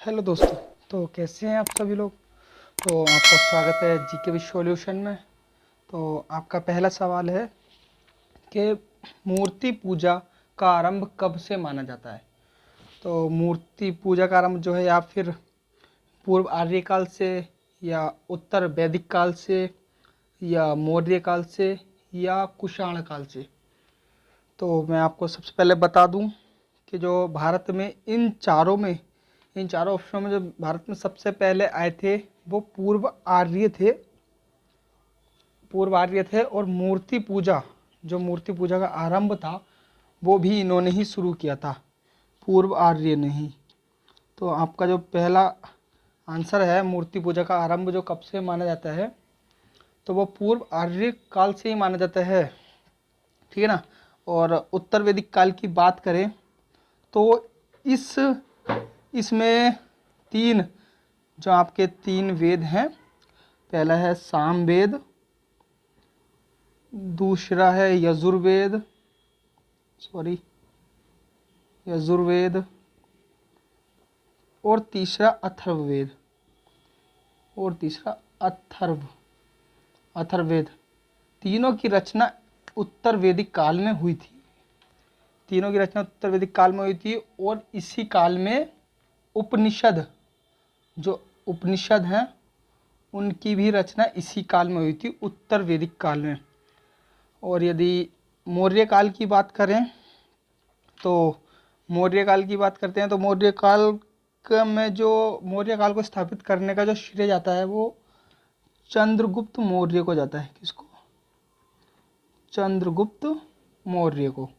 Hello दोस्तों। तो कैसे हैं आप सभी लोग। तो आपका स्वागत है जीके विद सॉल्यूशन में। तो आपका पहला सवाल है कि मूर्ति पूजा का आरंभ कब से माना जाता है। तो मूर्ति पूजा का आरंभ जो है या फिर पूर्व आर्य काल से या उत्तर वैदिक काल से या मौर्य काल से या कुषाण काल से। तो मैं आपको सबसे पहले बता दूं कि जो भारत में इन चारों ऑप्शनों में जो भारत में सबसे पहले आए थे वो पूर्व आर्य थे और मूर्ति पूजा का आरंभ था वो भी इन्होंने ही शुरू किया था, पूर्व आर्य ने ही। तो आपका जो पहला आंसर है मूर्ति पूजा का आरंभ जो कब से माना जाता है तो वो पूर्व आर्य काल से ही माना जाता है, ठीक है ना। और उत्तर वैदिक काल की बात करें तो इस इसमें तीन जो आपके तीन वेद हैं, पहला है सामवेद, दूसरा है यजुर्वेद और तीसरा अथर्ववेद। तीनों की रचना उत्तर वैदिक काल में हुई थी। और इसी काल में जो उपनिषद हैं उनकी भी रचना इसी काल में हुई थी, उत्तर वैदिक काल में। और यदि मौर्य काल की बात करें तो मौर्य काल को स्थापित करने का जो श्रेय जाता है वो चंद्रगुप्त मौर्य को जाता है। किसको? चंद्रगुप्त मौर्य को।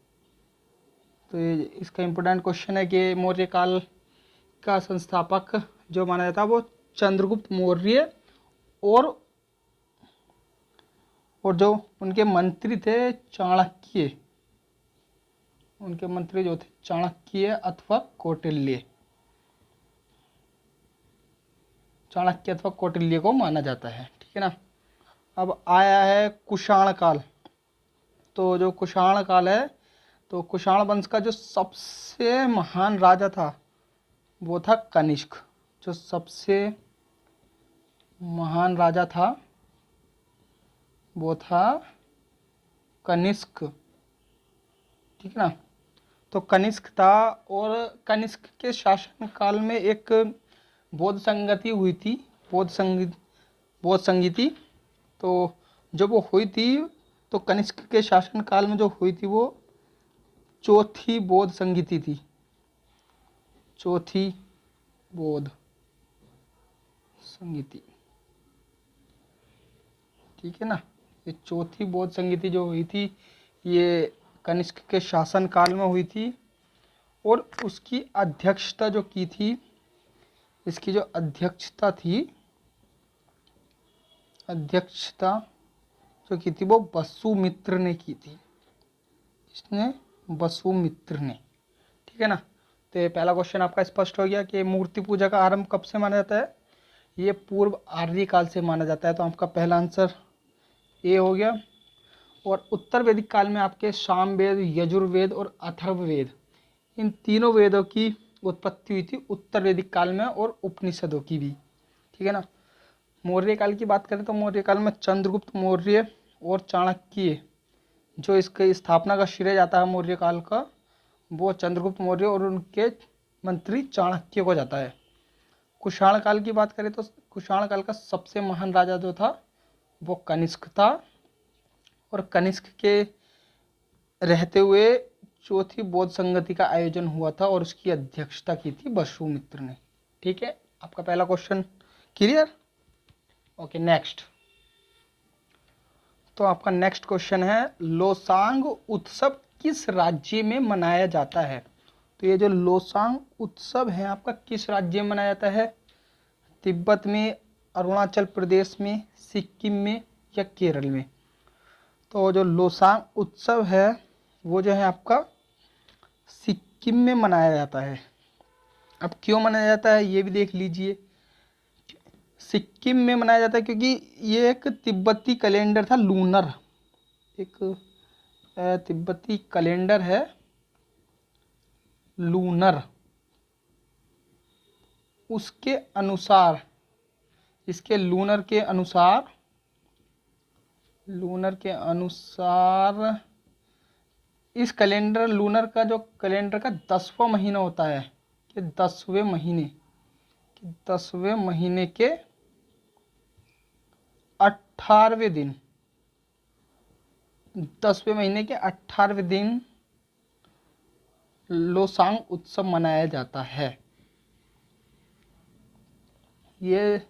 तो ये इसका इम्पोर्टेंट क्वेश्चन है कि मौर्य काल का संस्थापक जो माना जाता है वो चंद्रगुप्त मौर्य और जो उनके मंत्री थे चाणक्य अथवा कौटिल्य को माना जाता है, ठीक है ना। अब आया है कुषाण काल। तो जो कुषाण काल है तो कुषाण वंश का जो सबसे महान राजा था वो था कनिष्क। जो सबसे महान राजा था वो था कनिष्क, ठीक है ना। तो कनिष्क था और कनिष्क के शासन काल में एक बौद्ध संगति हुई थी, बौद्ध संगीति। तो जब वो हुई थी तो कनिष्क के शासन काल में जो हुई थी वो चौथी बौद्ध संगीति थी, चौथी बौद्ध संगीति, ठीक है ना। ये चौथी बौद्ध संगीति जो हुई थी ये कनिष्क के शासन काल में हुई थी और उसकी अध्यक्षता जो की थी, इसकी जो अध्यक्षता जो की थी वो वसुमित्र ने की थी। इसने वसुमित्र ने, ठीक है ना। तो ये पहला क्वेश्चन आपका स्पष्ट हो गया कि मूर्ति पूजा का आरंभ कब से माना जाता है। ये पूर्व आर्य काल से माना जाता है। तो आपका पहला आंसर ए हो गया। और उत्तर वैदिक काल में आपके सामवेद, यजुर्वेद और अथर्ववेद, इन तीनों वेदों की उत्पत्ति हुई थी उत्तर वैदिक काल में और उपनिषदों की भी, ठीक है ना। मौर्य काल की बात करें तो मौर्य काल में चंद्रगुप्त मौर्य और चाणक्य, जो इसके स्थापना का श्रेय जाता है मौर्य काल का वो चंद्रगुप्त मौर्य और उनके मंत्री चाणक्य को जाता है। कुषाण काल की बात करें तो कुषाण काल का सबसे महान राजा जो था वो कनिष्क था और कनिष्क के रहते हुए चौथी बौद्ध संगति का आयोजन हुआ था और उसकी अध्यक्षता की थी वसुमित्र ने, ठीक है। आपका पहला क्वेश्चन क्लियर। Okay, next. तो आपका नेक्स्ट क्वेश्चन है लोसांग उत्सव किस राज्य में मनाया जाता है। तो ये जो लोसांग उत्सव है आपका किस राज्य में मनाया जाता है। तिब्बत में, अरुणाचल प्रदेश में, सिक्किम में या केरल में। तो जो लोसांग उत्सव है वो जो है आपका सिक्किम में मनाया जाता है। अब क्यों मनाया जाता है ये भी देख लीजिए। सिक्किम में मनाया जाता है क्योंकि ये एक तिब्बती कैलेंडर था, लूनर, एक तिब्बती कैलेंडर है लूनर, उसके अनुसार, इसके लूनर के अनुसार इस कैलेंडर लूनर का जो कैलेंडर का 10वां महीना होता है कि 10वें महीने के 18वें दिन, 10वें महीने के 18वें दिन लोसांग उत्सव मनाया जाता है। ये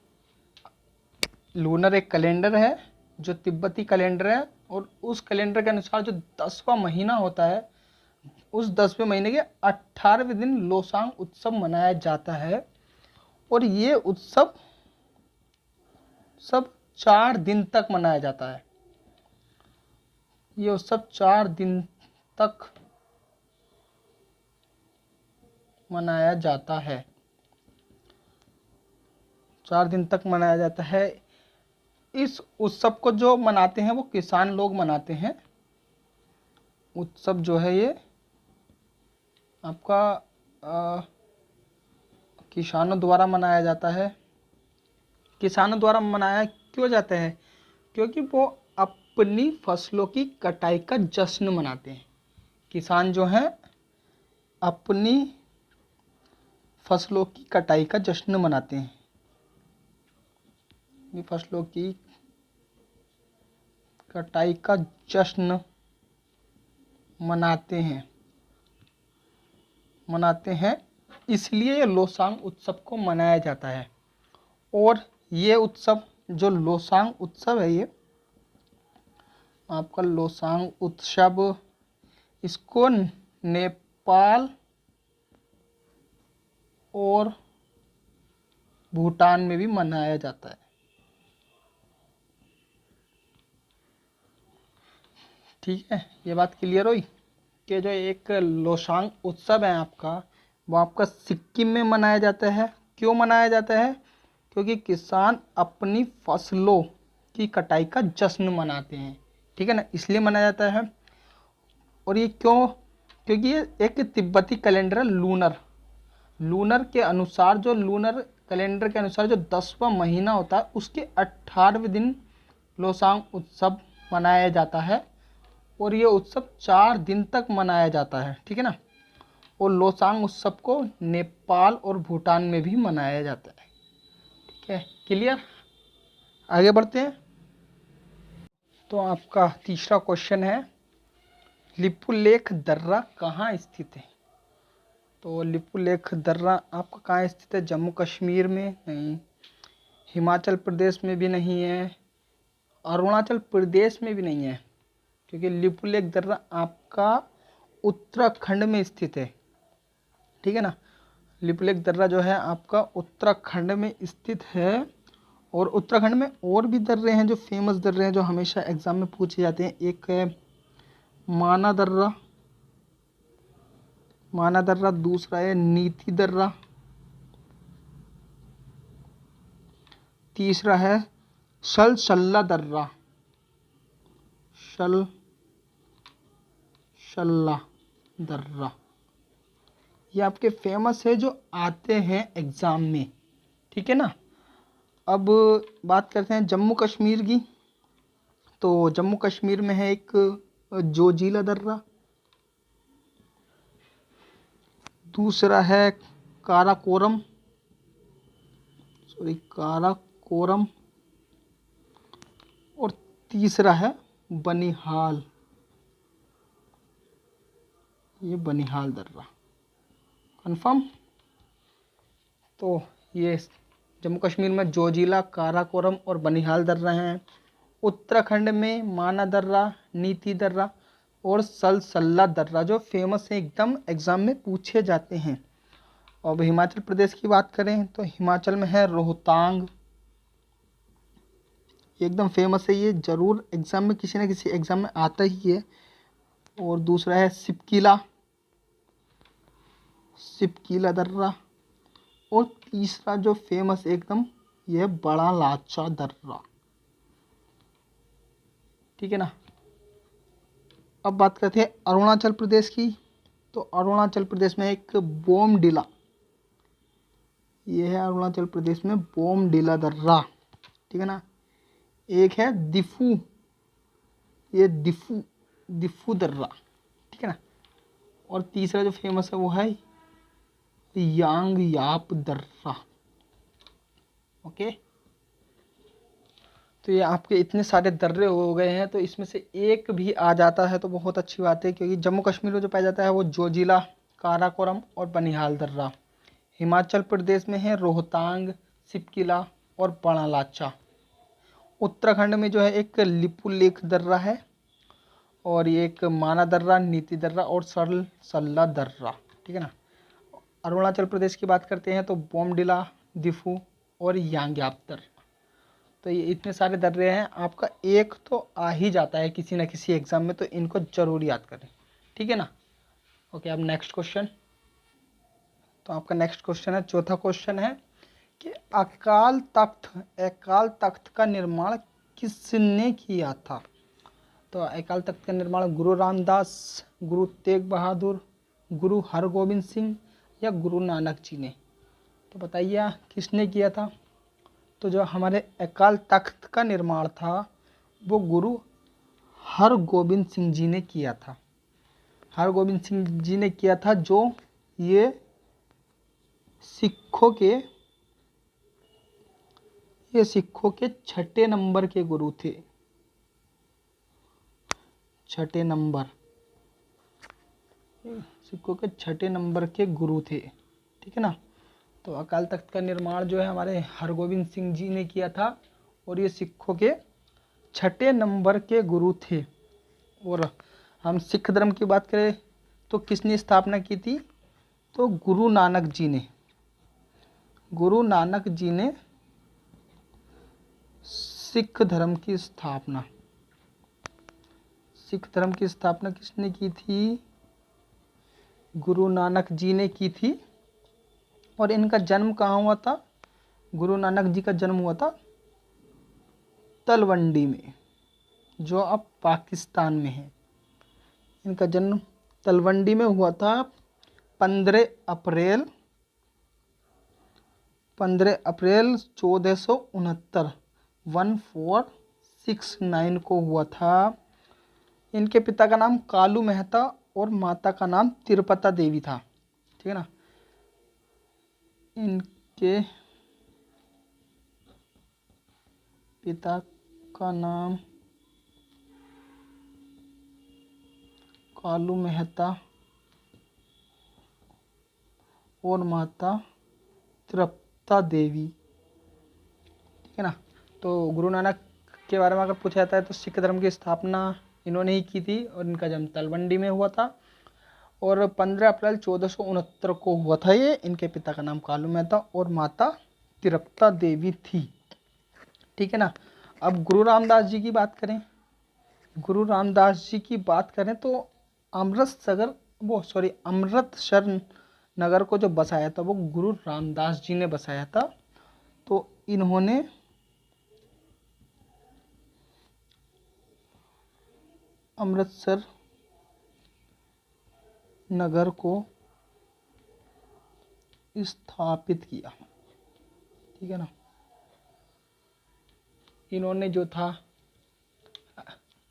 लूनर एक कैलेंडर है जो तिब्बती कैलेंडर है, और उस कैलेंडर के अनुसार जो 10वां महीना होता है, उस 10वें महीने के 18वें दिन लोसांग उत्सव मनाया जाता है। और ये उत्सव सब 4 दिन तक मनाया जाता है। ये उत्सव 4 दिन तक मनाया जाता है। 4 दिन तक मनाया जाता है। इस उत्सव को जो मनाते हैं वो किसान लोग मनाते हैं। उत्सव जो है ये आपका किसानों द्वारा मनाया जाता है। किसानों द्वारा मनाया क्यों जाता है? क्योंकि वो अपनी फसलों की कटाई का जश्न मनाते हैं। किसान जो हैं अपनी फसलों की कटाई का जश्न मनाते हैं। अपनी फसलों की कटाई का जश्न मनाते हैं, इसलिए लोसांग उत्सव को मनाया जाता है। और ये उत्सव जो लोसांग उत्सव है, ये आपका लोसांग उत्सव, इसको नेपाल और भूटान में भी मनाया जाता है। ठीक है, ये बात क्लियर हुई कि जो एक लोसांग उत्सव है आपका, वो आपका सिक्किम में मनाया जाता है। क्यों मनाया जाता है? क्योंकि किसान अपनी फसलों की कटाई का जश्न मनाते हैं। ठीक है ना, इसलिए मनाया जाता है। और ये क्यों? क्योंकि ये एक तिब्बती कैलेंडर है लूनर के अनुसार, जो लूनर कैलेंडर के अनुसार जो 10वां महीना होता है, उसके 18वें दिन लोसांग उत्सव मनाया जाता है। और ये उत्सव 4 दिन तक मनाया जाता है। ठीक है ना। और लोसांग उत्सव को नेपाल और भूटान में भी मनाया जाता है। ठीक है, क्लियर। आगे बढ़ते हैं। तो आपका तीसरा क्वेश्चन है, लिपुलेख दर्रा कहाँ स्थित है? तो लिपुलेख दर्रा आपका कहाँ स्थित है? जम्मू कश्मीर में नहीं, हिमाचल प्रदेश में भी नहीं है, अरुणाचल प्रदेश में भी नहीं है, क्योंकि लिपुलेख दर्रा आपका उत्तराखंड में स्थित है। ठीक है ना। लिपुलेख दर्रा जो है आपका उत्तराखंड में स्थित है। और उत्तराखंड में और भी दर्रे हैं जो फेमस दर्रे हैं, जो हमेशा एग्जाम में पूछे जाते हैं। एक है माना दर्रा, दूसरा है नीति दर्रा, तीसरा है शलशल्ला दर्रा, शलशल्ला दर्रा। ये आपके फेमस है जो आते हैं एग्जाम में। ठीक है ना। अब बात करते हैं जम्मू कश्मीर की। तो जम्मू कश्मीर में है एक जोजिला दर्रा, दूसरा है काराकोरम, और तीसरा है बनिहाल। ये बनिहाल दर्रा कंफर्म। तो ये जम्मू कश्मीर में जोजिला, काराकोरम और बनिहाल दर्रा हैं। उत्तराखंड में माना दर्रा, नीति दर्रा और सलसल्ला दर्रा जो फेमस है, एकदम एग्जाम में पूछे जाते हैं। अब हिमाचल प्रदेश की बात करें तो हिमाचल में है रोहतांग, एकदम फेमस है, ये जरूर एग्जाम में किसी न किसी एग्जाम में आता ही है। और दूसरा है सिपकिला दर्रा। और तीसरा जो फेमस एकदम, यह बड़ा लाचा दर्रा। ठीक है ना। अब बात करते हैं अरुणाचल प्रदेश की। तो अरुणाचल प्रदेश में एक बोमडिला, ये है अरुणाचल प्रदेश में बोमडिला दर्रा, ठीक है ना। एक है दिफू, ये दिफू दर्रा, ठीक है ना। और तीसरा जो फेमस है वो है यांग याप दर्रा। ओके, तो ये आपके इतने सारे दर्रे हो गए हैं, तो इसमें से एक भी आ जाता है तो बहुत अच्छी बात है, क्योंकि जम्मू कश्मीर में जो पाया जाता है वो जोजिला, काराकोरम और बनिहाल दर्रा। हिमाचल प्रदेश में है रोहतांग, सिपकिला और बड़ालाचा। उत्तराखंड में जो है एक लिपुलेख दर्रा है, और ये एक माना दर्रा, नीति दर्रा और सरल सल्ला दर्रा, ठीक है ना। अरुणाचल प्रदेश की बात करते हैं तो बोमडिला, दिफू और यांग्याप दर्रा। तो ये इतने सारे दर्रे हैं, आपका एक तो आ ही जाता है किसी न किसी एग्जाम में, तो इनको जरूर याद करें, ठीक है ना। ओके, अब नेक्स्ट क्वेश्चन। तो आपका नेक्स्ट क्वेश्चन है, चौथा क्वेश्चन है कि अकाल तख्त का निर्माण किसने किया था। तो अकाल तख्त का निर्माण गुरु रामदास, गुरु तेग बहादुर, गुरु हरगोविंद सिंह या गुरु नानक जी ने। तो बताइए किसने किया था। तो जो हमारे अकाल तख्त का निर्माण था वो गुरु हरगोविंद सिंह जी ने किया था। हरगोविंद सिंह जी ने किया था, जो ये सिखों के छठे नंबर के गुरु थे। छठे नंबर, सिखों के छठे नंबर के गुरु थे, ठीक है ना। तो अकाल तख्त का निर्माण जो है हमारे हरगोविंद सिंह जी ने किया था, और ये सिखों के छठे नंबर के गुरु थे। और हम सिख धर्म की बात करें तो किसने स्थापना की थी। तो गुरु नानक जी ने। गुरु नानक जी ने सिख धर्म की स्थापना किसने की थी। गुरु नानक जी ने की थी। और इनका जन्म कहाँ हुआ था। गुरु नानक जी का जन्म हुआ था तलवंडी में, जो अब पाकिस्तान में है। इनका जन्म तलवंडी में हुआ था 15 अप्रैल 1469 1469 को हुआ था। इनके पिता का नाम कालू मेहता और माता का नाम तिरुपता देवी था, ठीक है ना। इनके पिता का नाम कालू मेहता और माता तिरुपता देवी, ठीक है ना। तो गुरु नानक के बारे में अगर पूछा जाता है तो सिख धर्म की स्थापना इन्होंने ही की थी, और इनका जन्म तलवंडी में हुआ था, और 15 अप्रैल 1469 को हुआ था ये। इनके पिता का नाम कालू मेहता और माता तिरुपता देवी थी, ठीक है ना। अब गुरु रामदास जी की बात करें। गुरु रामदास जी की बात करें तो अमृतसर नगर को जो बसाया था वो गुरु रामदास जी ने बसाया था। तो इन्होंने अमृतसर नगर को स्थापित किया, ठीक है ना। इन्होंने जो था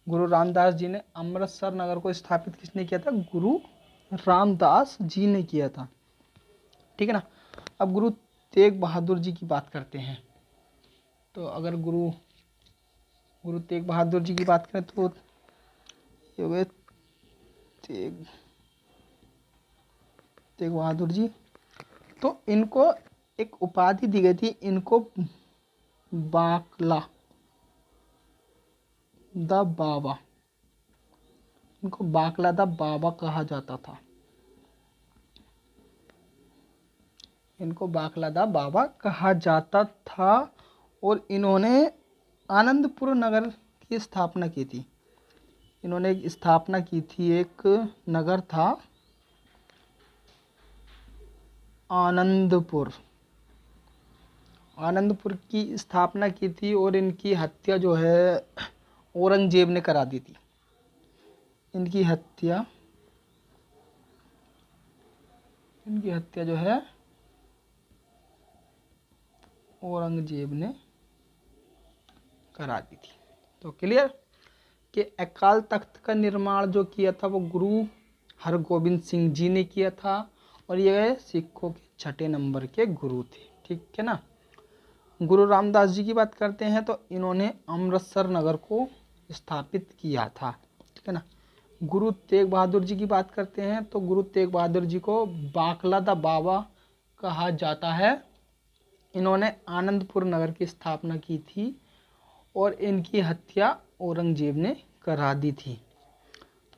गुरु रामदास जी ने अमृतसर नगर को स्थापित किसने किया था। गुरु रामदास जी ने किया था, ठीक है ना। अब गुरु तेग बहादुर जी की बात करते हैं। तो अगर गुरु तेग बहादुर जी की बात करें तो ये हुए तेग बहादुर जी। तो इनको एक उपाधि दी गई थी, इनको बाकला द बाबा, इनको बाकला द बाबा कहा जाता था। इनको बाकला द बाबा कहा जाता था। और इन्होंने आनंदपुर नगर की स्थापना की थी। इन्होंने एक स्थापना की थी, एक नगर था आनंदपुर की स्थापना की थी, और इनकी हत्या जो है औरंगजेब ने करा दी थी। इनकी हत्या जो है औरंगजेब ने करा दी थी। तो क्लियर कि अकाल तख्त का निर्माण जो किया था वो गुरु हरगोबिंद सिंह जी ने किया था, और ये सिखों के छठे नंबर के गुरु थे। ठीक है ना। गुरु रामदास जी की बात करते हैं तो इन्होंने अमृतसर नगर को स्थापित किया था। ठीक है ना। गुरु तेग बहादुर जी की बात करते हैं तो गुरु तेग बहादुर जी को बाकलादा बाबा कहा जाता है। इन्होंने आनंदपुर नगर की स्थापना की थी और इनकी हत्या औरंगजेब ने करा दी थी।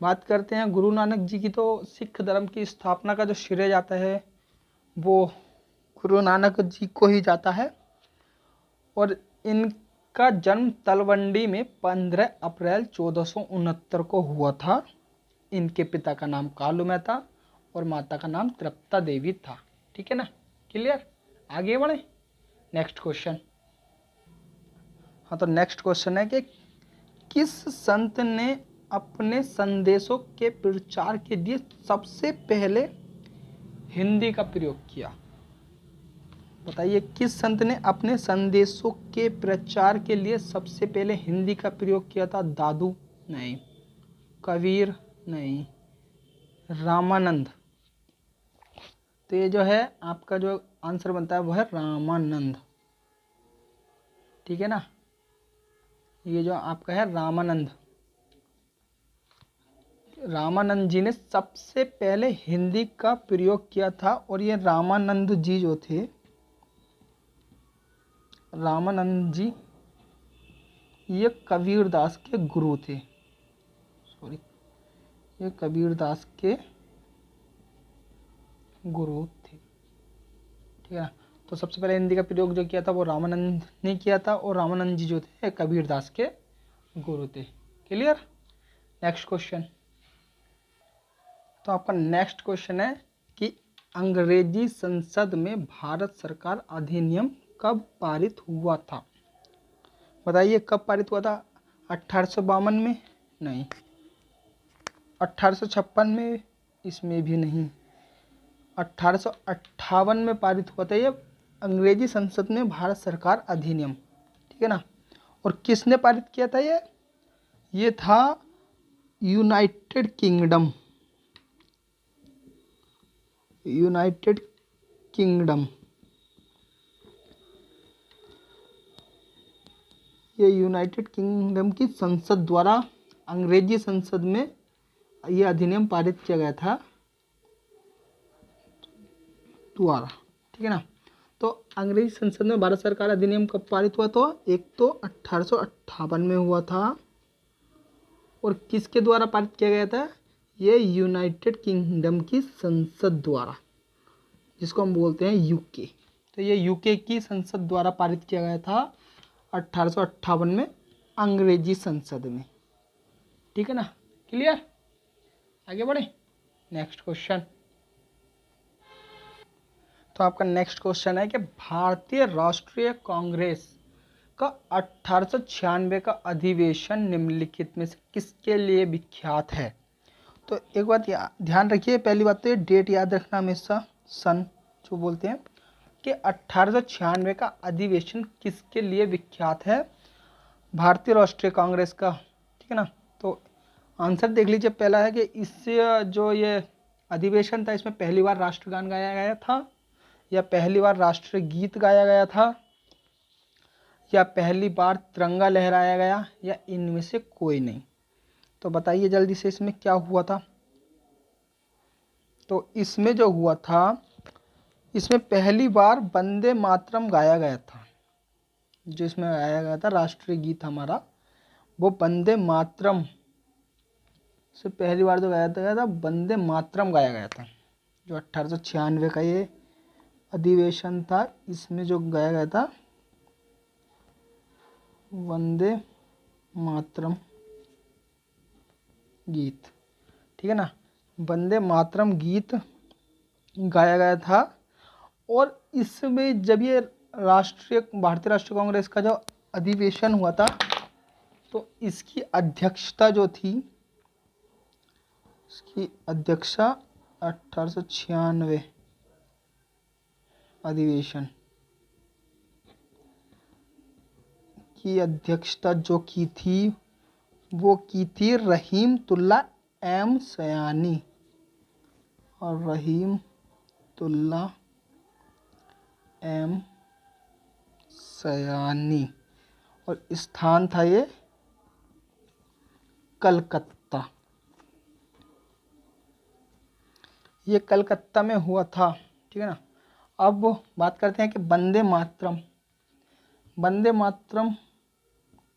बात करते हैं गुरु नानक जी की, तो सिख धर्म की स्थापना का जो श्रेय जाता है वो गुरु नानक जी को ही जाता है, और इनका जन्म तलवंडी में 15 अप्रैल 1469 को हुआ था। इनके पिता का नाम कालू मेहता और माता का नाम तृप्ता देवी था। ठीक है ना। क्लियर। आगे बढ़े नेक्स्ट क्वेश्चन। हाँ, तो नेक्स्ट क्वेश्चन है कि किस संत ने अपने संदेशों के प्रचार के लिए सबसे पहले हिंदी का प्रयोग किया? बताइए, किस संत ने अपने संदेशों के प्रचार के लिए सबसे पहले हिंदी का प्रयोग किया था? दादू नहीं, कबीर नहीं, रामानंद। तो ये जो है आपका जो आंसर बनता है वो है रामानंद। ठीक है ना। ये जो आपका है रामानंद, रामानंद जी ने सबसे पहले हिंदी का प्रयोग किया था। और ये रामानंद जी जो थे, रामानंद जी ये कबीरदास के गुरु थे। सॉरी, ये कबीरदास के गुरु थे। ठीक है ना। तो सबसे पहले हिंदी का प्रयोग जो किया था वो रामानंद ने किया था, और रामानंद जी जो थे कबीरदास के गुरु थे। क्लियर। Next question. तो आपका नेक्स्ट क्वेश्चन है कि अंग्रेजी संसद में भारत सरकार अधिनियम कब पारित हुआ था? बताइए कब पारित हुआ था? 1852 में नहीं, 1856 में इसमें भी नहीं, 1858 में पारित हुआ था ये अंग्रेजी संसद में भारत सरकार अधिनियम। ठीक है ना। और किसने पारित किया था ये था यूनाइटेड किंगडम। यूनाइटेड किंगडम, ये यूनाइटेड किंगडम की संसद द्वारा, अंग्रेजी संसद में ये अधिनियम पारित किया गया था द्वारा। ठीक है ना। तो अंग्रेजी संसद में भारत सरकार अधिनियम कब पारित हुआ? तो एक तो 1858 में हुआ था, और किसके द्वारा पारित किया गया था? ये यूनाइटेड किंगडम की संसद द्वारा, जिसको हम बोलते हैं यूके। तो ये यूके की संसद द्वारा पारित किया गया था 1858 में अंग्रेजी संसद में। ठीक है ना। क्लियर। आगे बढ़े नेक्स्ट क्वेश्चन। तो आपका नेक्स्ट क्वेश्चन है कि भारतीय राष्ट्रीय कांग्रेस का 1896 का अधिवेशन निम्नलिखित में से किसके लिए विख्यात है? तो एक बात ध्यान रखिए, पहली बात तो ये डेट याद रखना हमेशा, सन जो बोलते हैं कि 1896 का अधिवेशन किसके लिए विख्यात है? भारतीय राष्ट्रीय कांग्रेस का। ठीक है ना। तो आंसर देख लीजिए, पहला है कि इससे जो ये अधिवेशन था इसमें पहली बार राष्ट्रगान गाया गया था, या पहली बार राष्ट्रीय गीत गाया गया था, या पहली बार तिरंगा लहराया गया, या इनमें से कोई नहीं। तो बताइए जल्दी से इसमें क्या हुआ था? तो इसमें जो हुआ था, इसमें पहली बार वंदे मातरम गाया गया था। जो इसमें गाया गया था राष्ट्रीय गीत हमारा, वो वंदे मातरम से पहली बार जो गाया गया था वंदे मातरम गाया गया था। जो 1896 का ये अधिवेशन था, इसमें जो गाया गया था वंदे मातरम गीत। ठीक है ना। वंदे मातरम गीत गाया गया था। और इसमें जब ये भारतीय राष्ट्रीय कांग्रेस का जो अधिवेशन हुआ था, तो इसकी अध्यक्षता जो थी, इसकी अध्यक्षता 1896 अधिवेशन की अध्यक्षता जो की थी वो की थी रहीमतुल्ला एम सयानी। और रहीमतुल्ला एम सयानी, और स्थान था ये कलकत्ता। ये कलकत्ता में हुआ था, ठीक है ना। अब बात करते हैं कि वंदे मातरम, वंदे मातरम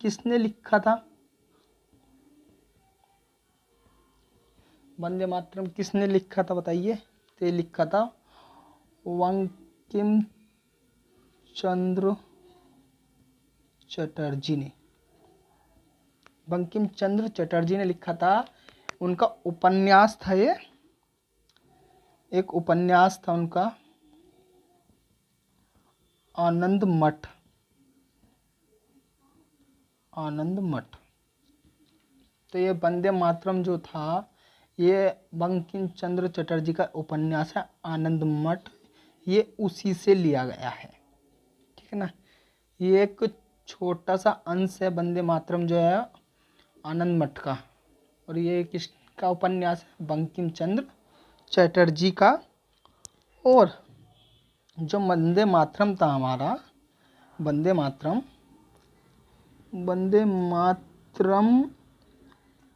किसने लिखा था? वंदे मातरम किसने लिखा था बताइए? तो ये लिखा था बंकिम चंद्र चटर्जी ने। बंकिम चंद्र चटर्जी ने लिखा था। उनका उपन्यास था ये, एक उपन्यास था उनका, आनंद मठ। आनंद मठ। तो ये वंदे मातरम जो था ये बंकिम चंद्र चटर्जी का उपन्यास है आनंद मठ। ये उसी से लिया गया है, ठीक है ना। ये एक छोटा सा अंश है वंदे मातरम जो है आनंद मठ का, और ये किसका उपन्यास है? बंकिम चंद्र चटर्जी का। और जो वंदे मातरम था हमारा, वंदे मातरम, वंदे मातरम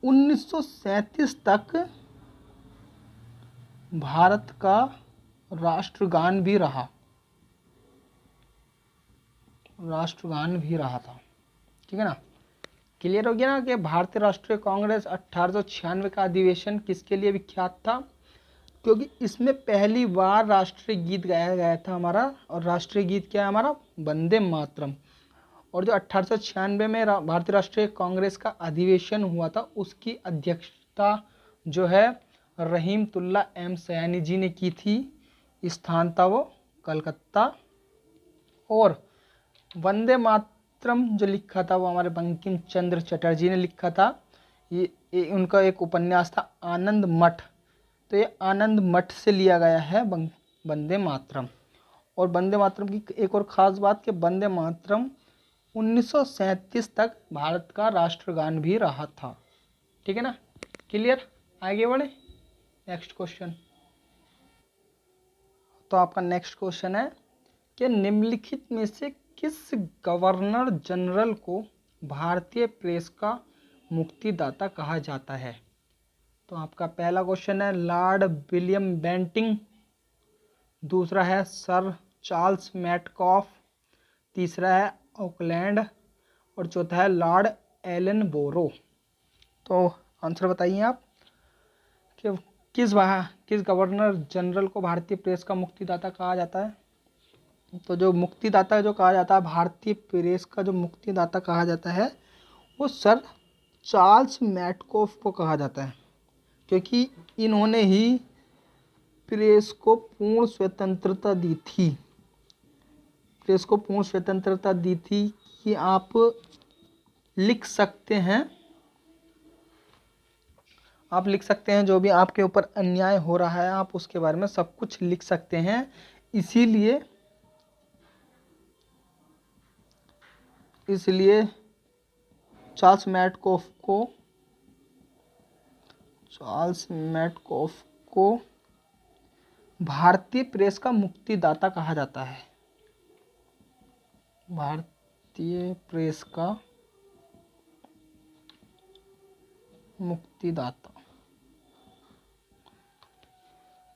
1937 तक भारत का राष्ट्रगान भी रहा, राष्ट्रगान भी रहा था, ठीक है ना। क्लियर हो गया ना कि भारतीय राष्ट्रीय कांग्रेस 1896 का अधिवेशन किसके लिए विख्यात था? क्योंकि इसमें पहली बार राष्ट्रीय गीत गाया गया था हमारा, और राष्ट्रीय गीत क्या है हमारा? वंदे मातरम। और जो 1896 में भारतीय राष्ट्रीय कांग्रेस का अधिवेशन हुआ था उसकी अध्यक्षता जो है रहीमतुल्ला एम सयानी जी ने की थी। स्थान था वो कलकत्ता। और वंदे मातरम जो लिखा था वो हमारे बंकिम चंद्र चटर्जी ने लिखा था। ये उनका एक उपन्यास था आनंद मठ। तो ये आनंद मठ से लिया गया है वंदे मातरम। और वंदे मातरम की एक और ख़ास बात कि वंदे मातरम 1937 तक भारत का राष्ट्रगान भी रहा था, ठीक है ना। क्लियर? आगे बढ़े नेक्स्ट क्वेश्चन। तो आपका नेक्स्ट क्वेश्चन है कि निम्नलिखित में से किस गवर्नर जनरल को भारतीय प्रेस का मुक्तिदाता कहा जाता है? तो आपका पहला क्वेश्चन है लॉर्ड विलियम बेंटिंग, दूसरा है सर चार्ल्स मैटकॉफ, तीसरा है ऑकलैंड, और चौथा है लॉर्ड एलन बोरो। तो आंसर बताइए आप कि किस गवर्नर जनरल को भारतीय प्रेस का मुक्तिदाता कहा जाता है? तो जो मुक्तिदाता जो कहा जाता है, भारतीय प्रेस का जो मुक्तिदाता कहा जाता है वो सर चार्ल्स मैटकॉफ को कहा जाता है, क्योंकि इन्होंने ही प्रेस को पूर्ण स्वतंत्रता दी थी। प्रेस को पूर्ण स्वतंत्रता दी थी कि आप लिख सकते हैं, आप लिख सकते हैं जो भी आपके ऊपर अन्याय हो रहा है आप उसके बारे में सब कुछ लिख सकते हैं। इसलिए चार्ल्स मैटकॉफ को भारतीय प्रेस का मुक्तिदाता कहा जाता है। भारतीय प्रेस का मुक्तिदाता,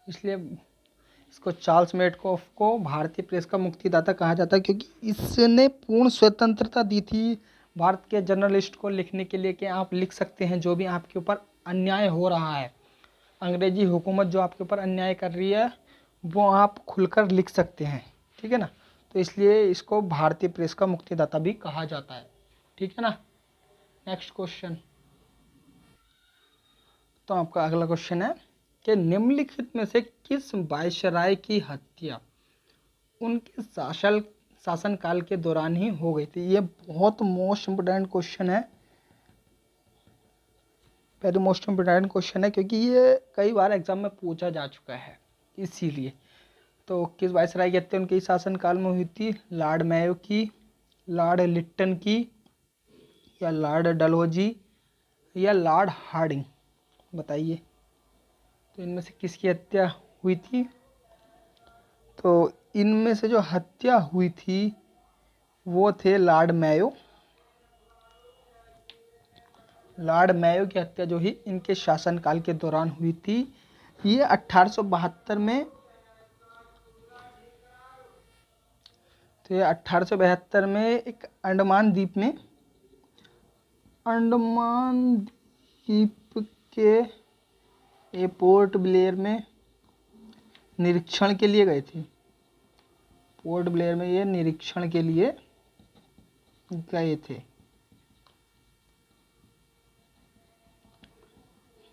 इसलिए इसको चार्ल्स मैटकॉफ को भारतीय प्रेस का मुक्तिदाता कहा जाता है, क्योंकि इसने पूर्ण स्वतंत्रता दी थी भारत के जर्नलिस्ट को लिखने के लिए कि आप लिख सकते हैं जो भी आपके ऊपर अन्याय हो रहा है। अंग्रेजी हुकूमत जो आपके ऊपर अन्याय कर रही है वो आप खुलकर लिख सकते हैं, ठीक है ना। तो इसलिए इसको भारतीय प्रेस का मुक्तिदाता भी कहा जाता है, ठीक है ना। Next question. तो आपका अगला क्वेश्चन है कि निम्नलिखित में से किस वायसराय की हत्या उनके शासनकाल के दौरान ही हो गई थी? ये बहुत मोस्ट इम्पोर्टेंट क्वेश्चन है, वेरी मोस्ट इम्पोर्टेंट क्वेश्चन है, क्योंकि ये कई बार एग्जाम में पूछा जा चुका है, इसीलिए। तो किस वायसराय की हत्या उनके शासनकाल में हुई थी? लॉर्ड मेयो की, लॉर्ड लिट्टन की, या लॉर्ड डलहौजी या लॉर्ड हार्डिंग, बताइए। तो इनमें से किसकी हत्या हुई थी? तो इनमें से जो हत्या हुई थी वो थे लॉर्ड मेयो। लॉर्ड मेयो की हत्या जो ही इनके शासनकाल के दौरान हुई थी। ये 1872 में, तो ये 1872 में एक अंडमान द्वीप के ये पोर्ट ब्लेयर में निरीक्षण के लिए गए थे। पोर्ट ब्लेयर में ये निरीक्षण के लिए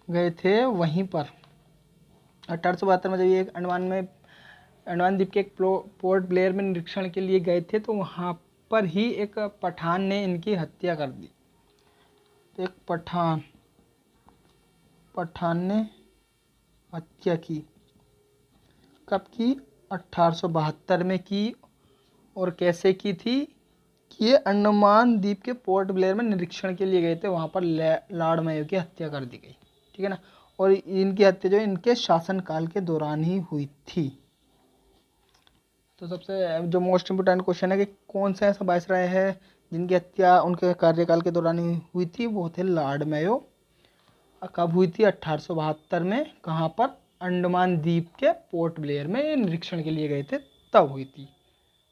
गए थे वहीं पर 1872 में जब ये अंडमान द्वीप के एक पोर्ट ब्लेयर में निरीक्षण के लिए गए थे, तो वहाँ पर ही एक पठान ने इनकी हत्या कर दी। तो एक पठान ने हत्या की। कब की? 1872 में की। और कैसे की थी? कि ये अंडमान द्वीप के पोर्ट ब्लेयर में निरीक्षण के लिए गए थे, वहाँ पर लॉर्ड मेयो की हत्या कर दी गई, ठीक है ना। और इनकी हत्या जो इनके शासनकाल के दौरान ही हुई थी। तो सबसे जो मोस्ट इम्पोर्टेंट क्वेश्चन है कि कौन सा ऐसा वायसराय है जिनकी हत्या उनके कार्यकाल के दौरान ही हुई थी, वो थे लॉर्ड मेयो। कब हुई थी? 1872 में। कहाँ पर? अंडमान द्वीप के पोर्ट ब्लेयर में निरीक्षण के लिए गए थे, तब हुई थी,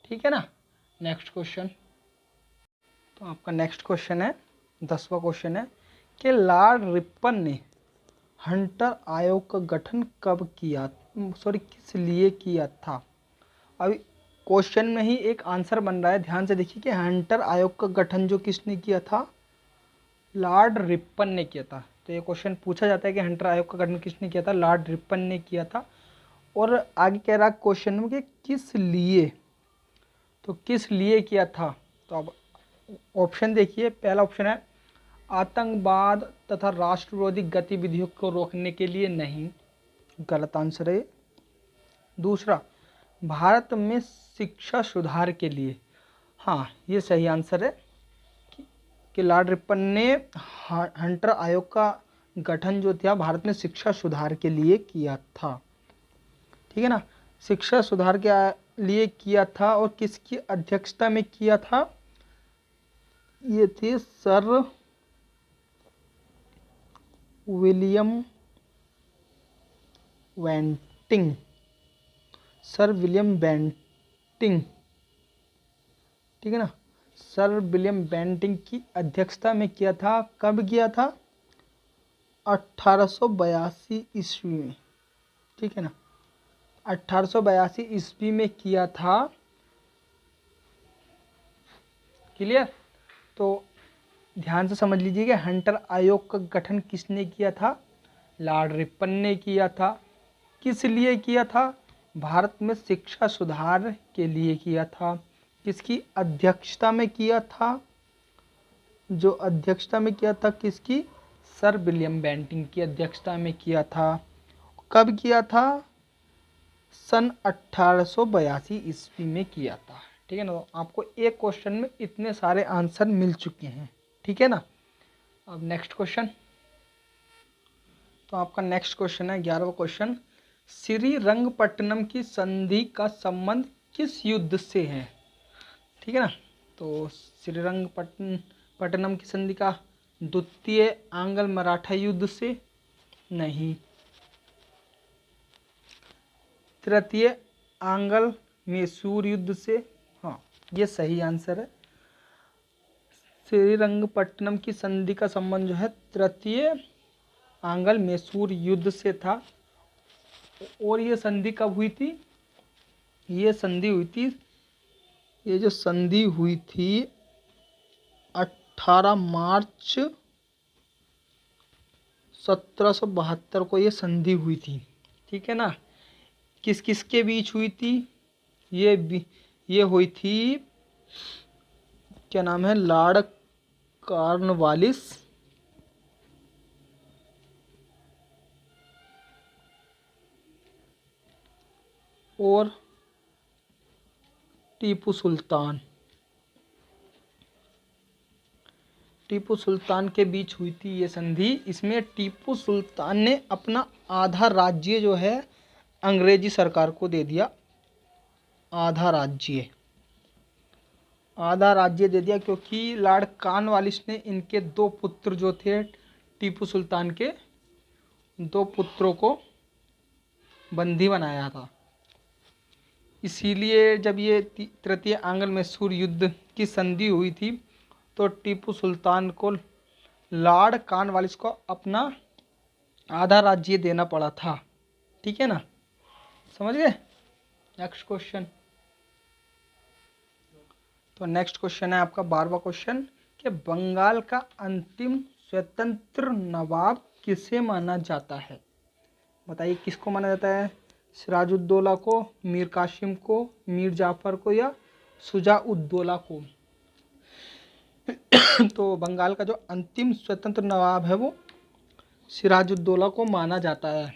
ठीक है ना। Next question. तो आपका नेक्स्ट क्वेश्चन है, 10वां क्वेश्चन है कि लॉर्ड रिपन ने हंटर आयोग का गठन कब किया, किस लिए किया था? अभी क्वेश्चन में ही एक आंसर बन रहा है, ध्यान से देखिए कि हंटर आयोग का गठन जो किसने किया था? लॉर्ड रिपन ने किया था। तो ये क्वेश्चन पूछा जाता है कि हंटर आयोग का गठन किसने किया था? लॉर्ड रिपन ने किया था। और आगे कह रहा क्वेश्चन में कि किस लिए, तो किस लिए किया था? तो अब ऑप्शन देखिए। पहला ऑप्शन है आतंकवाद तथा राष्ट्र विरोधी गतिविधियों को रोकने के लिए नहीं, गलत आंसर है। दूसरा, भारत में शिक्षा सुधार के लिए, हाँ ये सही आंसर है कि लॉर्ड रिपन ने हंटर आयोग का गठन जो था भारत में शिक्षा सुधार के लिए किया था, ठीक है ना। शिक्षा सुधार के लिए किया था और किसकी अध्यक्षता में किया था? ये थे sir William Bentinck. Sir William Bentinck, ठीक है ना। सर विलियम बेंटिंक की अध्यक्षता में किया था। कब किया था? 1882 ईस्वी में, ठीक है ना। 1882 ईस्वी में किया था, क्लियर। तो ध्यान से समझ लीजिए कि हंटर आयोग का गठन किसने किया था? लॉर्ड रिपन ने किया था। किस लिए किया था? भारत में शिक्षा सुधार के लिए किया था। किसकी अध्यक्षता में किया था? जो अध्यक्षता में किया था किसकी? सर विलियम बेंटिंक की अध्यक्षता में किया था। कब किया था? सन 1882 ईस्वी में किया था, ठीक है ना। तो आपको एक क्वेश्चन में इतने सारे आंसर मिल चुके हैं, ठीक है ना। अब नेक्स्ट क्वेश्चन। तो आपका नेक्स्ट क्वेश्चन है 11वां क्वेश्चन, श्रीरंगपट्टनम की संधि का संबंध किस युद्ध से है, ठीक है ना। तो श्रीरंगपट्टनम की संधि का द्वितीय आंग्ल मराठा युद्ध से नहीं, तृतीय आंग्ल मैसूर युद्ध से, हाँ ये सही आंसर है। श्रीरंगपट्टनम की संधि का संबंध जो है तृतीय आंग्ल मैसूर युद्ध से था। और ये संधि कब हुई थी? ये संधि हुई थी, ये जो संधि हुई थी 18 मार्च 1772 को ये संधि हुई थी, ठीक है ना। किस किस के बीच हुई थी? ये हुई थी, क्या नाम है, लॉर्ड कॉर्नवालिस और टीपू सुल्तान टीपू सुल्तान के बीच हुई थी ये संधि। इसमें टीपू सुल्तान ने अपना आधा राज्य जो है अंग्रेजी सरकार को दे दिया। आधा राज्य दे दिया, क्योंकि लॉर्ड कॉर्नवालिस ने इनके दो पुत्र जो थे टीपू सुल्तान के, दो पुत्रों को बंदी बनाया था। इसीलिए जब ये तृतीय आंग्ल मैसूर युद्ध की संधि हुई थी तो टीपू सुल्तान को लॉर्ड कॉर्नवालिस को अपना आधा राज्य देना पड़ा था। ठीक है ना, समझ गए। Next question. तो नेक्स्ट क्वेश्चन है आपका 12वां क्वेश्चन कि बंगाल का अंतिम स्वतंत्र नवाब किसे माना जाता है। बताइए किसको माना जाता है। सिराजुद्दौला को, मीर कासिम को, मीर जाफर को या शुजाउद्दौला को। तो बंगाल का जो अंतिम स्वतंत्र नवाब है वो सिराजुद्दौला को माना जाता है।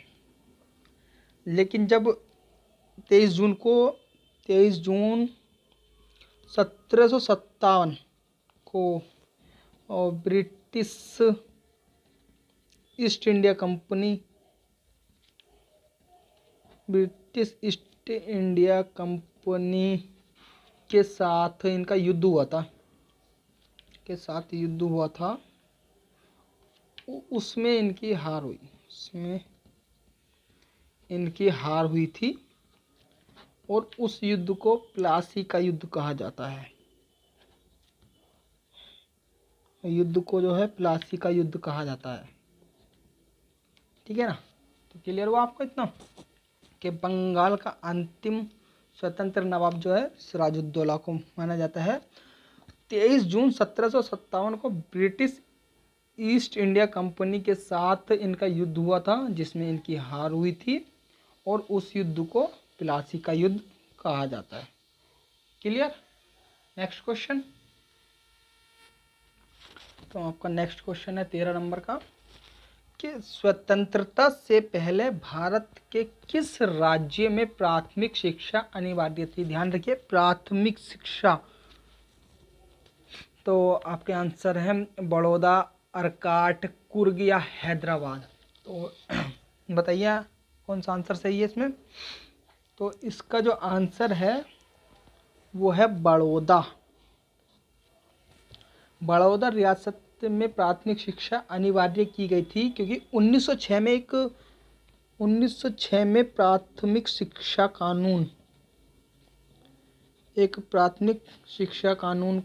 लेकिन जब 23 जून 1757 को ब्रिटिश ईस्ट इंडिया कंपनी के साथ इनका युद्ध हुआ था, उसमें इनकी हार हुई थी और उस युद्ध को प्लासी का युद्ध कहा जाता है। युद्ध को जो है प्लासी का युद्ध कहा जाता है। ठीक है ना, तो क्लियर हुआ आपको इतना कि बंगाल का अंतिम स्वतंत्र नवाब जो है सिराजुद्दौला को माना जाता है। 23 जून 1757 को ब्रिटिश ईस्ट इंडिया कंपनी के साथ इनका युद्ध हुआ था, जिसमें इनकी हार हुई थी और उस युद्ध को प्लासी का युद्ध कहा जाता है। क्लियर। Next question. तो आपका नेक्स्ट क्वेश्चन है 13 नंबर का कि स्वतंत्रता से पहले भारत के किस राज्य में प्राथमिक शिक्षा अनिवार्य थी। ध्यान रखिए, प्राथमिक शिक्षा। तो आपके आंसर हैं बड़ौदा, अर्काट, कुर्ग या हैदराबाद। तो बताइए कौन सा आंसर सही है इसमें। तो इसका जो आंसर है वो है बड़ौदा। बड़ौदा रियासत में प्राथमिक शिक्षा अनिवार्य की गई थी, क्योंकि 1906 में प्राथमिक शिक्षा कानून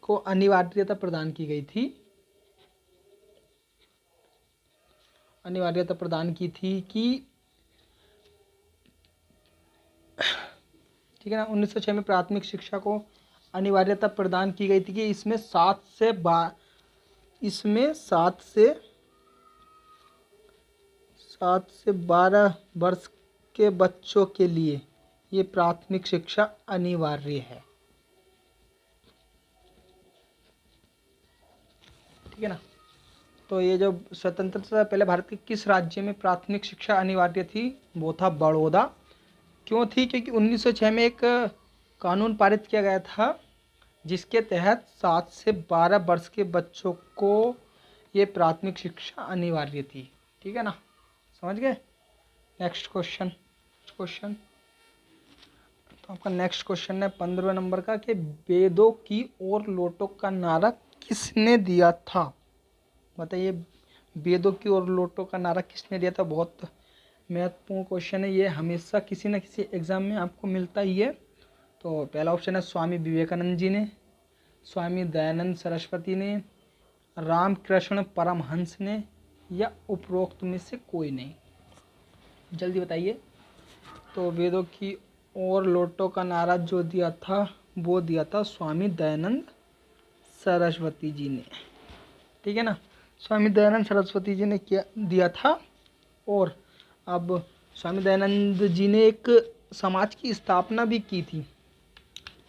को अनिवार्यता प्रदान की गई थी। कि ठीक है ना, 1906 में प्राथमिक शिक्षा को अनिवार्यता प्रदान की गई थी कि इसमें 7 से 12 वर्ष के बच्चों के लिए ये प्राथमिक शिक्षा अनिवार्य है। ठीक है ना, तो ये जो स्वतंत्रता से पहले भारत के किस राज्य में प्राथमिक शिक्षा अनिवार्य थी, वो था बड़ौदा। क्यों थी, क्योंकि 1906 में एक कानून पारित किया गया था जिसके तहत 7 से 12 वर्ष के बच्चों को ये प्राथमिक शिक्षा अनिवार्य थी। ठीक है ना, समझ गए। Next question. तो आपका नेक्स्ट क्वेश्चन है 15वें नंबर का कि वेदों की ओर लौटो का नारा किसने दिया था। बताइए, वेदों की ओर लौटो का नारा किसने दिया था। बहुत महत्वपूर्ण क्वेश्चन है ये, हमेशा किसी न किसी एग्जाम में आपको मिलता ही है। तो पहला ऑप्शन है स्वामी विवेकानंद जी ने, स्वामी दयानंद सरस्वती ने, रामकृष्ण परमहंस ने या उपरोक्त में से कोई नहीं। जल्दी बताइए। तो वेदों की ओर लौटो का नारा जो दिया था वो दिया था स्वामी दयानंद सरस्वती जी ने। ठीक है ना, स्वामी दयानंद सरस्वती जी ने क्या दिया था। और अब स्वामी दयानंद जी ने एक समाज की स्थापना भी की थी।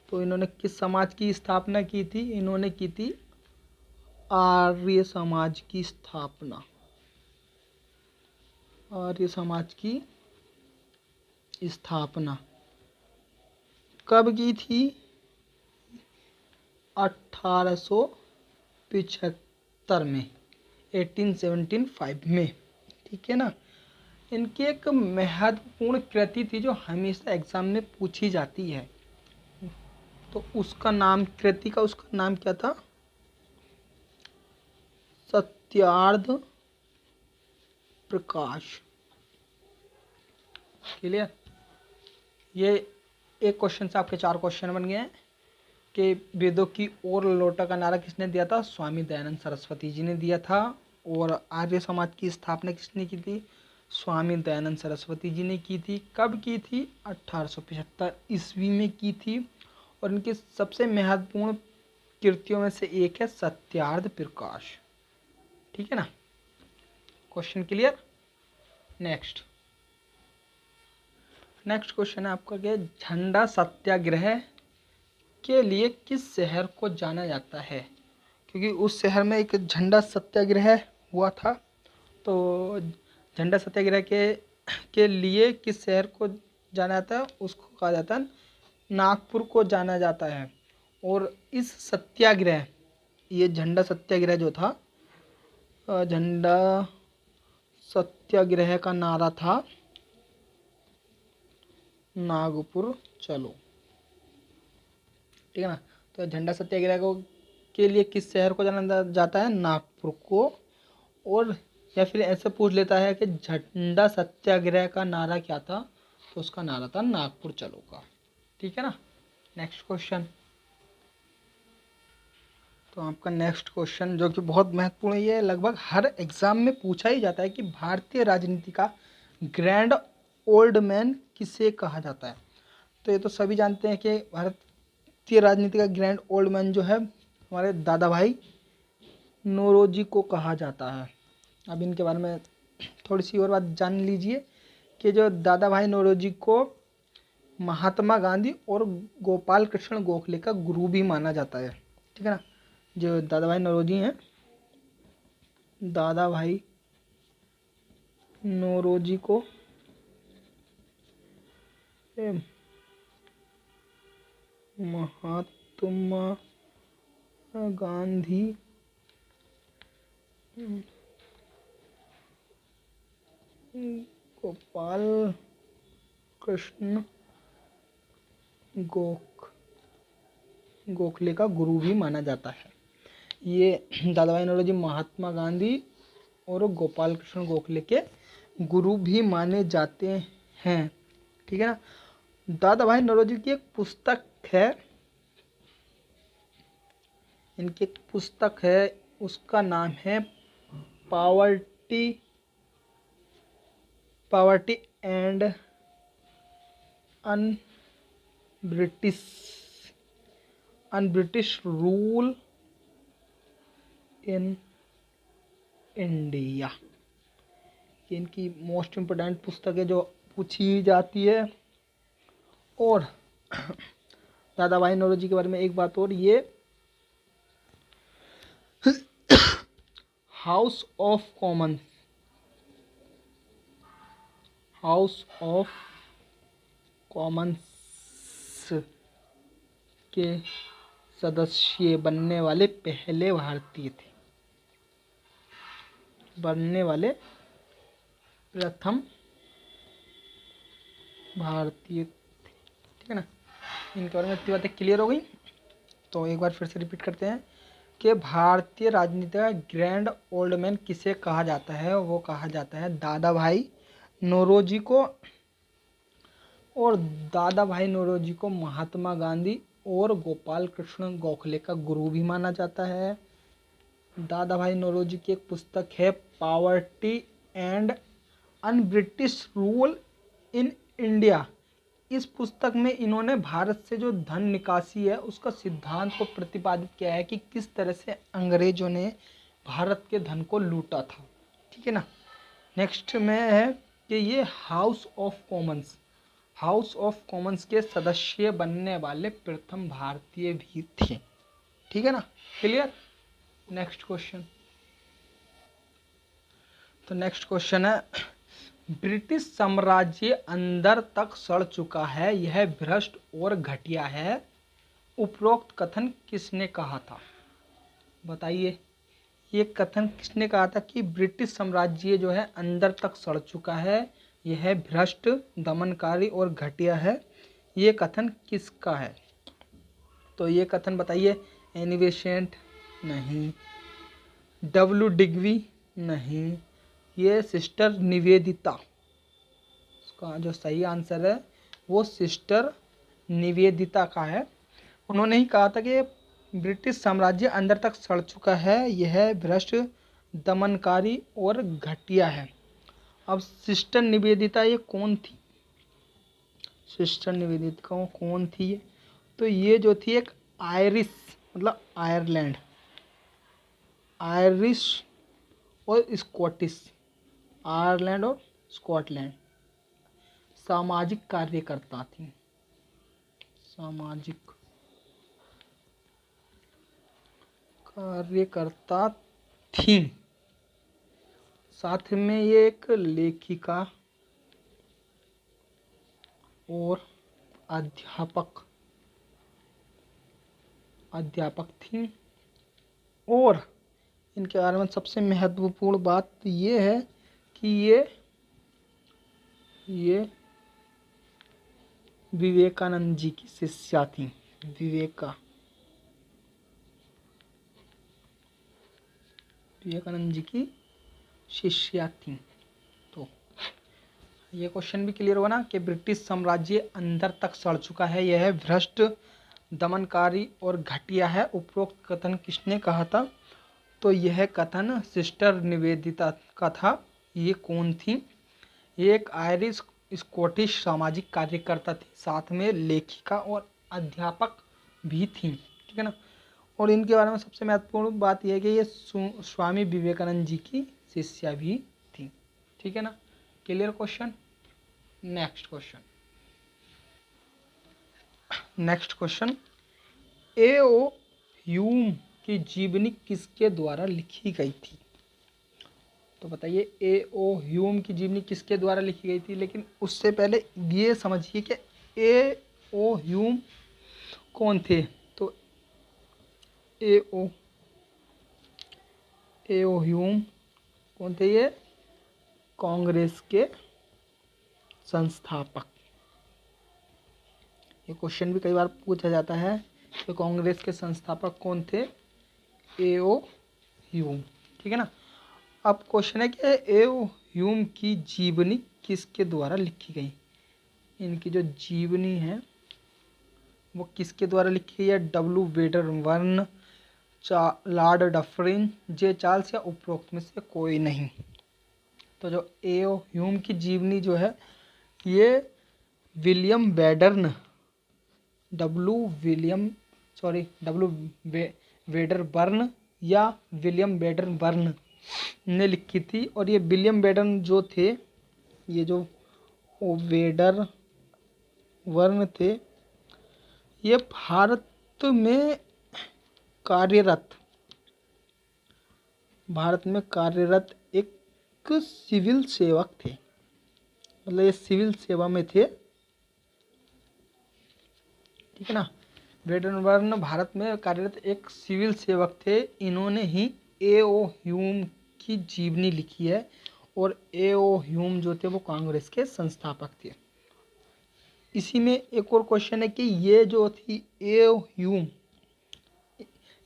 तो इन्होंने किस समाज की स्थापना की थी। इन्होंने की थी आर्य समाज की स्थापना। आर्य समाज की स्थापना कब की थी 1875 में, 1875 में, ठीक है ना। इनकी एक महत्वपूर्ण कृति थी जो हमेशा एग्जाम में पूछी जाती है, तो उसका नाम, कृति का उसका नाम क्या था? सत्यार्थ प्रकाश। क्लियर? ये एक क्वेश्चन से आपके 4 क्वेश्चन बन गए हैं कि वेदों की ओर लौटा का नारा किसने दिया था? स्वामी दयानंद सरस्वती जी ने दिया था। और आर्य समाज की स्थापना किसने की थी? स्वामी दयानंद सरस्वती जी ने की थी। कब की थी? 1875 ईस्वी में की थी। और इनकी सबसे महत्वपूर्ण कृतियों में से एक है सत्यार्थ प्रकाश। ठीक है ना? Question clear? नेक्स्ट क्वेश्चन है आपका क्या? झंडा सत्याग्रह के लिए किस शहर को जाना जाता है? क्योंकि उस शहर में एक झंडा सत्याग्रह हुआ था, तो झंडा सत्याग्रह के लिए किस शहर को जाना जाता है? उसको कहा जाता है नागपुर को जाना जाता है। और इस सत्याग्रह, ये झंडा सत्याग्रह जो था, झंडा सत्याग्रह का नारा था नागपुर चलो। ठीक है ना? तो झंडा सत्याग्रह को के लिए किस शहर को जाना जाता है? नागपुर को। और या फिर ऐसे पूछ लेता है कि झंडा सत्याग्रह का नारा क्या था? तो उसका नारा था नागपुर चलो का। ठीक है ना? Next question. तो आपका नेक्स्ट क्वेश्चन जो कि बहुत महत्वपूर्ण है, ये लगभग हर एग्जाम में पूछा ही जाता है कि भारतीय राजनीति का ग्रैंड ओल्ड मैन किसे कहा जाता है? तो ये तो सभी जानते हैं कि भारतीय राजनीति का ग्रैंड ओल्ड मैन जो है हमारे दादा भाई नौरोजी को कहा जाता है। अब इनके बारे में थोड़ी सी और बात जान लीजिए कि जो दादा भाई नौरोजी को महात्मा गांधी और गोपाल कृष्ण गोखले का गुरु भी माना जाता है। ठीक है ना? जो दादा भाई नौरोजी हैं, दादा भाई नौरोजी को महात्मा गांधी गोपाल कृष्ण गोखले का गुरु भी माना जाता है। ये दादा भाई नौरोजी महात्मा गांधी और गोपाल कृष्ण गोखले के गुरु भी माने जाते हैं। ठीक है ना? दादा भाई नौरोजी की एक पुस्तक है, इनकी एक पुस्तक है, उसका नाम है poverty and un-British rule in India. ये इनकी मोस्ट इम्पोर्टेंट पुस्तक है जो पूछी जाती है। और दादा भाई नौरोजी के बारे में एक बात और, ये हाउस ऑफ कॉमन्स के सदस्य बनने वाले पहले भारतीय थे, प्रथम भारतीय थे। ठीक है ना? इनके बारे में इतनी बातें क्लियर हो गई। तो एक बार फिर से रिपीट करते हैं कि भारतीय राजनीति का ग्रैंड ओल्ड मैन किसे कहा जाता है? वो कहा जाता है दादा भाई नौरोजी को। और दादा भाई नौरोजी को महात्मा गांधी और गोपाल कृष्ण गोखले का गुरु भी माना जाता है। दादा भाई नौरोजी की एक पुस्तक है poverty and un-British rule in India. इस पुस्तक में इन्होंने भारत से जो धन निकासी है उसका सिद्धांत को प्रतिपादित किया है कि किस तरह से अंग्रेजों ने भारत के धन को लूटा था। ठीक है ना? नेक्स्ट में है कि ये हाउस ऑफ कॉमन्स के सदस्य बनने वाले प्रथम भारतीय भी थे। ठीक है ना? क्लियर? Next question. तो नेक्स्ट क्वेश्चन है, ब्रिटिश साम्राज्य अंदर तक सड़ चुका है, यह भ्रष्ट और घटिया है, उपरोक्त कथन किसने कहा था? बताइए, ये कथन किसने कहा था कि ब्रिटिश साम्राज्य जो है अंदर तक सड़ चुका है, यह भ्रष्ट, दमनकारी और घटिया है? ये कथन किसका है? तो ये कथन बताइए। Annie Besant? नहीं। डब्ल्यू डिग्वी? नहीं। ये सिस्टर निवेदिता। इसका जो सही आंसर है वो सिस्टर निवेदिता का है। उन्होंने ही कहा था कि ब्रिटिश साम्राज्य अंदर तक सड़ चुका है, यह भ्रष्ट, दमनकारी और घटिया है। अब सिस्टर निवेदिता ये कौन थी? सिस्टर निवेदिता कौन थी ये? तो ये जो थी एक आयरिश, मतलब आयरलैंड, आयरिश और स्कॉटिश, आयरलैंड और स्कॉटलैंड, सामाजिक कार्यकर्ता थी। सामाजिक कार्यकर्ता थी। साथ में ये एक लेखिका और अध्यापक थी। और इनके बारे में सबसे महत्वपूर्ण बात ये है कि ये विवेकानंद जी की शिष्या थी। विवेकानंद जी की शिष्या थी। तो ये क्वेश्चन भी क्लियर हुआ ना कि ब्रिटिश साम्राज्य अंदर तक सड़ चुका है, यह भ्रष्ट, दमनकारी और घटिया है। उपरोक्त कथन किसने कहा था? तो यह कथन सिस्टर निवेदिता का था। ये कौन थी? ये एक आयरिश स्कॉटिश सामाजिक कार्यकर्ता थी, साथ में लेखिका और अध्यापक भी थी। ठीक है ना। और इनके बारे में सबसे महत्वपूर्ण बात यह है कि ये स्वामी विवेकानंद जी की शिष्या भी थी। ठीक है ना। Clear question. Next question, A.O.. Hume की जीवनी किसके द्वारा लिखी गई थी? तो बताइए, ए.ओ. ह्यूम की जीवनी किसके द्वारा लिखी गई थी? लेकिन उससे पहले ये समझिए कि ए.ओ. ह्यूम कौन थे? तो ए.ओ. ह्यूम कौन थे? ये कांग्रेस के संस्थापक। ये क्वेश्चन भी कई बार पूछा जाता है कि कांग्रेस के संस्थापक कौन थे? ए.ओ. ह्यूम। ठीक है ना। अब क्वेश्चन है कि ए.ओ. ह्यूम की जीवनी किसके द्वारा लिखी गई? इनकी जो जीवनी है वो किसके द्वारा लिखी गई है? डब्ल्यू वेडरबर्न, लॉर्ड डफरिन, जे चार्ल्स या उपरोक्त में से कोई नहीं। तो जो ए.ओ. ह्यूम की जीवनी जो है ये विलियम बेडर्न, डब्ल्यू वेडरबर्न या विलियम बेडरबर्न ने लिखी थी। और ये विलियम बेडर्न जो थे, ये जो वेडरबर्न थे, ये भारत में कार्यरत एक सिविल सेवक थे। मतलब ये सिविल सेवा में थे। ठीक है ना। वेडरबर्न भारत में कार्यरत एक सिविल सेवक थे। इन्होंने ही ए.ओ. ह्यूम की जीवनी लिखी है। और ए.ओ. ह्यूम जो थे वो कांग्रेस के संस्थापक थे। इसी में एक और क्वेश्चन है कि ये जो थी ए.ओ. ह्यूम,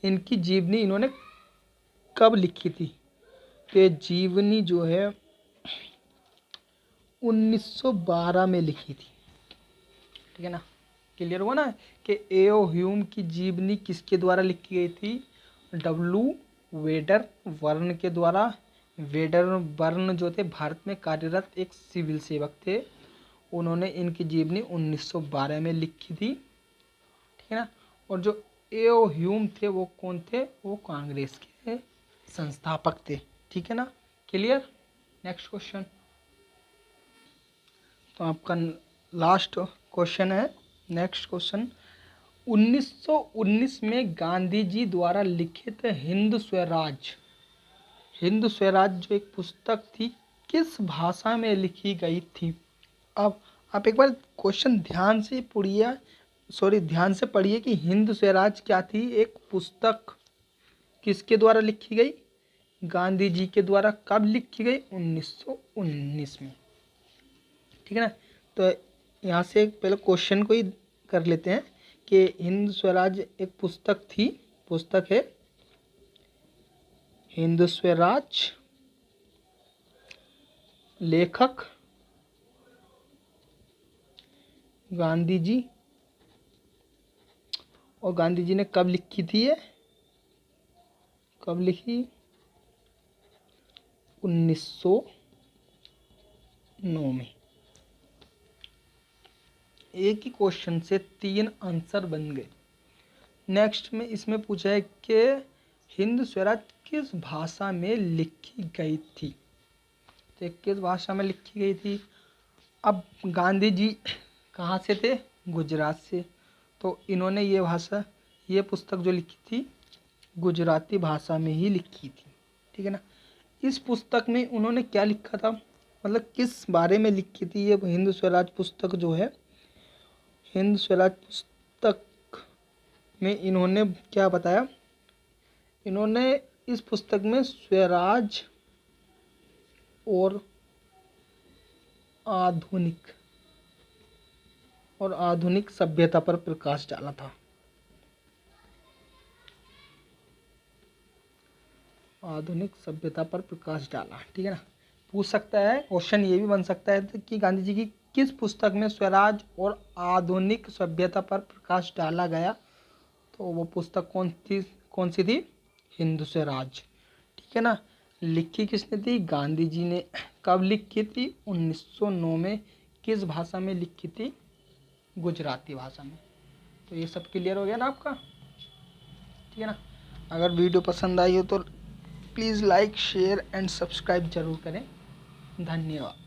इनकी जीवनी इन्होंने कब लिखी थी? तो ये जीवनी जो है 1912 में लिखी थी। ठीक है ना। क्लियर हुआ ना कि ए.ओ. ह्यूम की जीवनी किसके द्वारा लिखी गई थी? डब्ल्यू वेडरबर्न के द्वारा। वेडरबर्न जो थे भारत में कार्यरत एक सिविल सेवक थे। उन्होंने इनकी जीवनी 1912 में लिखी थी। ठीक है ना। और जो ए.ओ. ह्यूम थे वो कौन थे? वो कांग्रेस के संस्थापक थे। ठीक है ना। क्लियर। Next question. तो आपका लास्ट क्वेश्चन है। नेक्स्ट क्वेश्चन, 1919 में गांधी जी द्वारा लिखित हिंद स्वराज जो एक पुस्तक थी, किस भाषा में लिखी गई थी? अब आप एक बार क्वेश्चन ध्यान से पढ़िए सॉरी, ध्यान से पढ़िए कि हिंद स्वराज क्या थी, एक पुस्तक किसके द्वारा लिखी गई, गांधी जी के द्वारा। कब लिखी गई, 1919 में। ठीक है ना। तो यहाँ से पहले क्वेश्चन को ही कर लेते हैं कि हिंद स्वराज एक पुस्तक थी, पुस्तक है हिंद स्वराज, लेखक गांधी जी, और गांधी जी ने कब लिखी थी ये, कब लिखी, 1909 में। एक ही क्वेश्चन से 3 आंसर बन गए। नेक्स्ट में इसमें पूछा है कि हिंद स्वराज किस भाषा में लिखी गई थी, तो किस भाषा में लिखी गई थी। अब गांधी जी कहाँ से थे, गुजरात से, तो इन्होंने ये पुस्तक जो लिखी थी गुजराती भाषा में ही लिखी थी। ठीक है ना। इस पुस्तक में उन्होंने क्या लिखा था, मतलब किस बारे में लिखी थी ये हिंद स्वराज पुस्तक जो है। हिंद स्वराज पुस्तक में इन्होंने क्या बताया, इन्होंने इस पुस्तक में स्वराज और आधुनिक सभ्यता पर प्रकाश डाला था। आधुनिक सभ्यता पर प्रकाश डाला। ठीक है ना। पूछ सकता है क्वेश्चन, ये भी बन सकता है कि गांधी जी की किस पुस्तक में स्वराज और आधुनिक सभ्यता पर प्रकाश डाला गया, तो वो पुस्तक कौन सी थी, हिंद स्वराज। ठीक है ना। लिखी किसने थी, गांधी जी ने। कब लिखी थी, 1909 में। किस भाषा में लिखी थी, गुजराती भाषा में। तो ये सब क्लियर हो गया ना आपका। ठीक है ना। अगर वीडियो पसंद आई हो तो please like, share and subscribe जरूर करें। धन्यवाद।